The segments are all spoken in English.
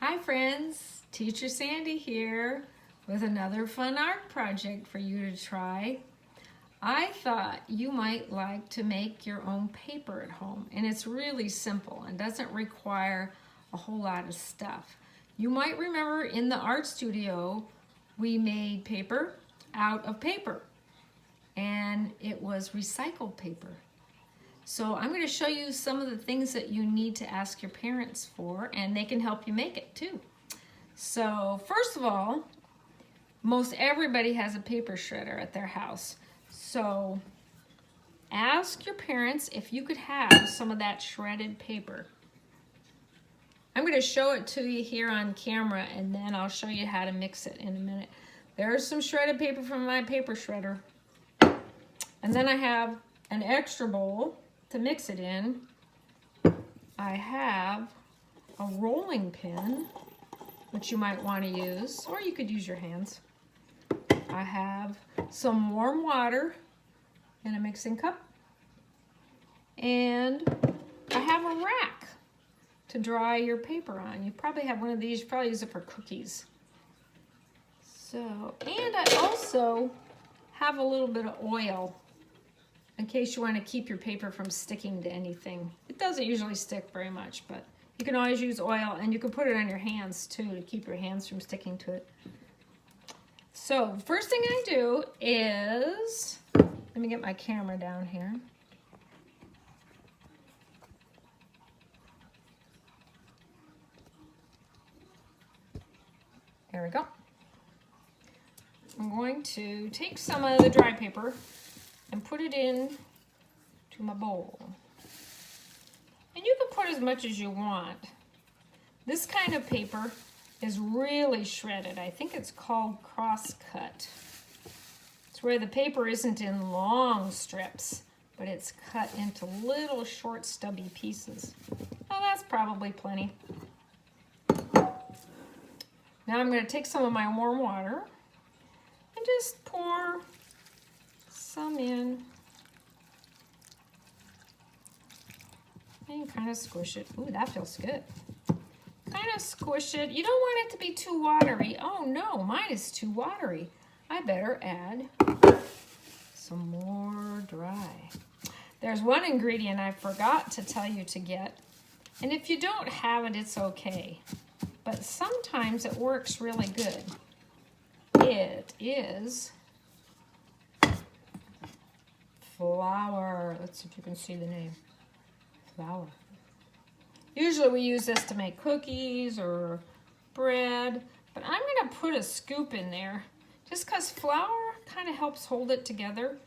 Hi friends, Teacher Sandy here with another fun art project for you to try. I thought you might like to make your own paper at home, and it's really simple and doesn't require a whole lot of stuff. You might remember in the art studio we made paper out of paper, and it was recycled paper. So I'm going to show you some of the things that you need to ask your parents for, and they can help you make it too. So first of all, most everybody has a paper shredder at their house. So ask your parents if you could have some of that shredded paper. I'm going to show it to you here on camera, and then I'll show you how to mix it in a minute. There's some shredded paper from my paper shredder. And then I have an extra bowl to mix it in. I have a rolling pin, which you might want to use, or you could use your hands. I have some warm water in a mixing cup, and I have a rack to dry your paper on. You probably have one of these. You probably use it for cookies. So, and I also have a little bit of oil in case you want to keep your paper from sticking to anything. It doesn't usually stick very much, but you can always use oil, and you can put it on your hands too to keep your hands from sticking to it. So first thing I do is, let me get my camera down here. There we go. I'm going to take some of the dry paper and put it in to my bowl. And you can put as much as you want. This kind of paper is really shredded. I think it's called crosscut. It's where the paper isn't in long strips, but it's cut into little short stubby pieces. Well, that's probably plenty. Now I'm going to take some of my warm water and just pour some in and kind of squish it. Ooh, that feels good. Kind of squish it. You don't want it to be too watery. Oh no, mine is too watery. I better add some more dry. There's one ingredient I forgot to tell you to get, and if you don't have it, it's okay. But sometimes it works really good. It is flour. Let's see if you can see the name. Flour. Usually we use this to make cookies or bread, but I'm going to put a scoop in there just because flour kind of helps hold it together.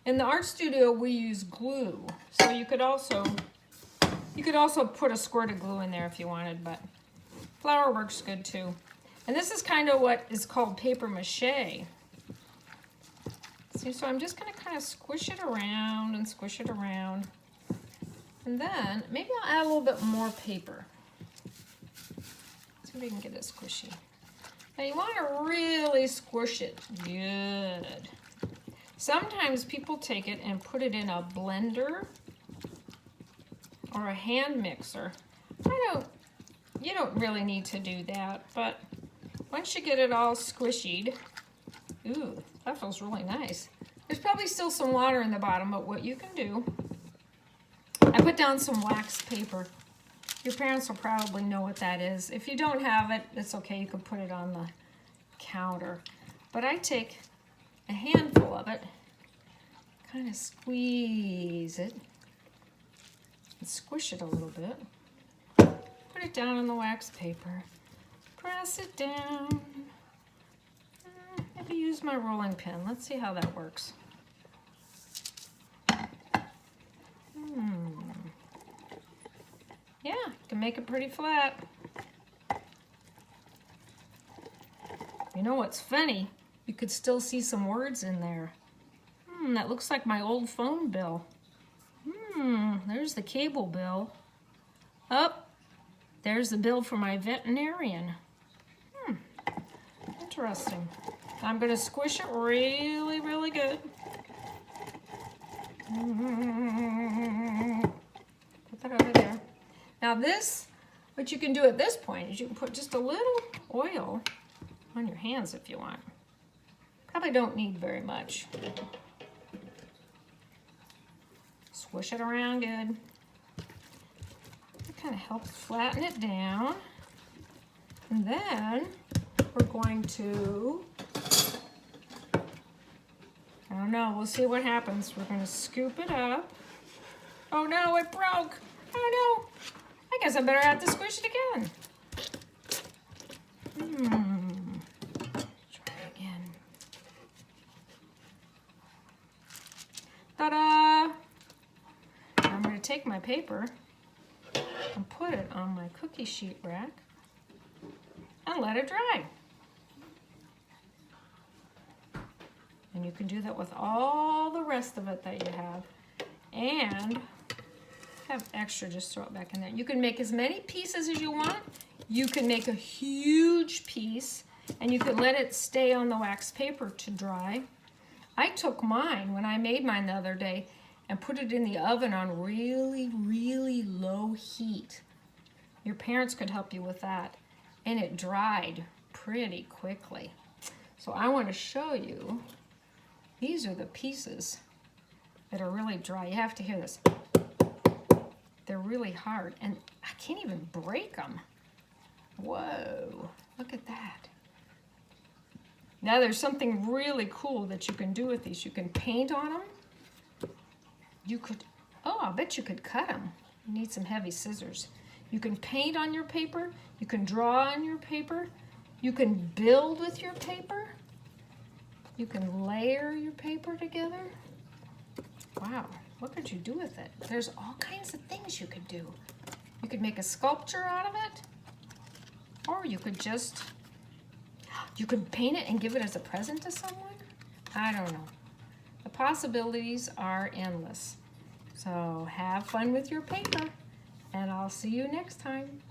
In the art studio we use glue, so you could also put a squirt of glue in there if you wanted, but flour works good too. And this is kind of what is called paper mache. See, so I'm just going to kind of squish it around and squish it around. And then maybe I'll add a little bit more paper. See if we can get it squishy. Now you want to really squish it good. Sometimes people take it and put it in a blender or a hand mixer. You don't really need to do that, but once you get it all squishied, ooh, that feels really nice. There's probably still some water in the bottom, but what you can do, I put down some wax paper. Your parents will probably know what that is. If you don't have it, it's okay. You can put it on the counter. But I take a handful of it, kind of squeeze it, and squish it a little bit. Put it down on the wax paper. Press it down. Maybe use my rolling pin. Let's see how that works. Yeah, you can make it pretty flat. You know what's funny? You could still see some words in there. That looks like my old phone bill. There's the cable bill. There's the bill for my veterinarian. Interesting. I'm going to squish it really, really good. Put that over there. Now this What you can do at this point is you can put just a little oil on your hands if you want. Probably don't need very much. Swish it around good. That kind of helps flatten it down. And then we're going to, I don't know, we'll see what happens. We're going to scoop it up. Oh no, it broke. Oh no. I guess I better have to squish it again. Try again. Ta-da! I'm going to take my paper and put it on my cookie sheet rack and let it dry. And you can do that with all the rest of it that you have. And have extra, just throw it back in there. You can make as many pieces as you want. You can make a huge piece and you can let it stay on the wax paper to dry. I took mine when I made mine the other day and put it in the oven on really, really low heat. Your parents could help you with that. And it dried pretty quickly. So I want to show you, these are the pieces that are really dry. You have to hear this. They're really hard, and I can't even break them. Whoa, look at that. Now there's something really cool that you can do with these. You can paint on them. You could, oh, I bet you could cut them. You need some heavy scissors. You can paint on your paper. You can draw on your paper. You can build with your paper. You can layer your paper together. Wow, what could you do with it? There's all kinds of things you could do. You could make a sculpture out of it, or you could just, you could paint it and give it as a present to someone. I don't know. The possibilities are endless. So have fun with your paper, and I'll see you next time.